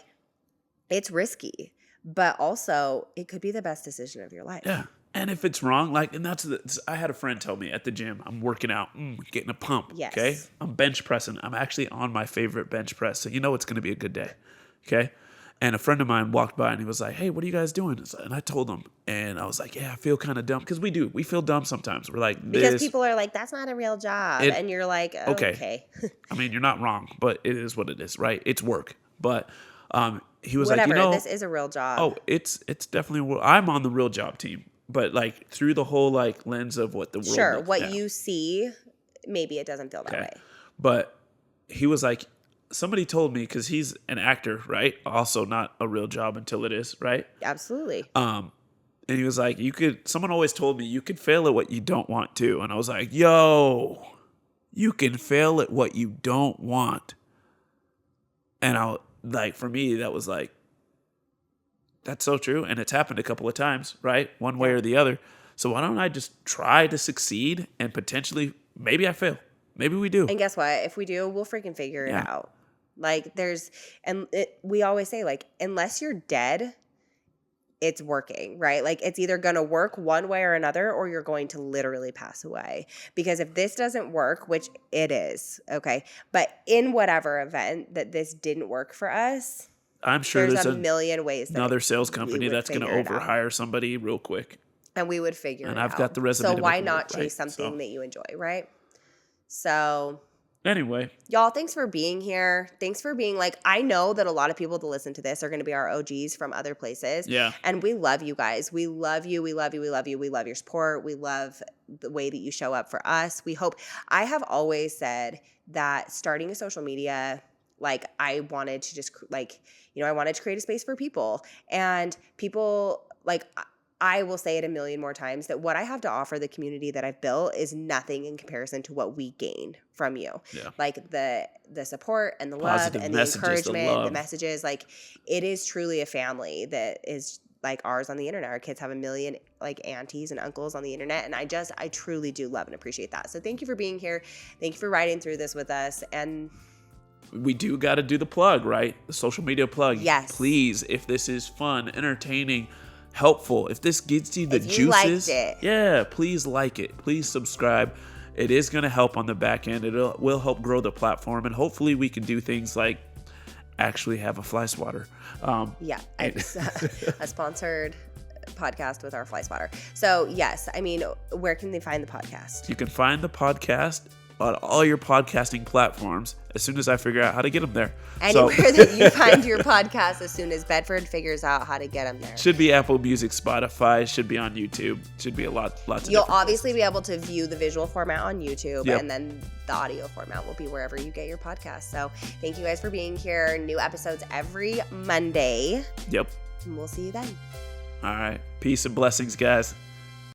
it's risky, but also it could be the best decision of your life. Yeah. And if it's wrong, like, and I had a friend tell me at the gym, I'm working out, getting a pump. Yes. Okay. I'm bench pressing. I'm actually on my favorite bench press. So, it's going to be a good day. Okay. And a friend of mine walked by and he was like, hey, what are you guys doing? And I told him, and I was like, yeah, I feel kind of dumb. Because we feel dumb sometimes. We're like, because people are like, that's not a real job. And you're like, okay. I mean, you're not wrong, but it is what it is, right? It's work. But he was whatever, like, this is a real job. Oh, it's definitely, I'm on the real job team. But like through the whole like lens of what the world sure, looks, what you see, maybe it doesn't feel that way. But he was like, somebody told me, because he's an actor, right? Also not a real job until it is, right? Absolutely. And he was like, someone always told me you could fail at what you don't want to. And I was like, yo, you can fail at what you don't want. And for me, that was like, that's so true. And it's happened a couple of times, right? One way or the other. So why don't I just try to succeed and potentially, maybe I fail. Maybe we do. And guess what? If we do, we'll freaking figure it out. Like we always say, like, unless you're dead, it's working, right? Like, it's either going to work one way or another, or you're going to literally pass away. Because if this doesn't work, which it is, okay, but in whatever event that this didn't work for us, I'm sure there's a million ways. Another sales company that's going to overhire somebody real quick. And we would figure it out. And I've got the resume. So why not chase something that you enjoy, right? So anyway, y'all, thanks for being here. Thanks for being I know that a lot of people that listen to this are going to be our OGs from other places. Yeah. And we love you guys. We love you. We love you. We love you. We love your support. We love the way that you show up for us. I have always said that starting a social media, I wanted to just I wanted to create a space for people, and people I will say it a million more times that what I have to offer the community that I've built is nothing in comparison to what we gain from you. Yeah. The support and the positive love and the messages, encouragement, the messages, it is truly a family that is ours on the internet. Our kids have a million aunties and uncles on the internet, and I truly do love and appreciate that. So thank you for being here. Thank you for riding through this with us. And we do got to do the plug, right? The social media plug. Yes. Please, if this is fun, entertaining, helpful, if this gets you the if you juices, liked it. Yeah, please like it. Please subscribe. It is going to help on the back end. It will help grow the platform, and hopefully we can do things like actually have a fly swatter. It's a sponsored podcast with our fly swatter. So yes, where can they find the podcast? You can find the podcast on all your podcasting platforms as soon as I figure out how to get them there. Anywhere that you find your podcast, as soon as Bedford figures out how to get them there. Should be Apple Music, Spotify, should be on YouTube, should be lots of You'll obviously be able to view the visual format on YouTube, Yep. and then the audio format will be wherever you get your podcast. So thank you guys for being here. New episodes every Monday. Yep. And we'll see you then. All right. Peace and blessings, guys.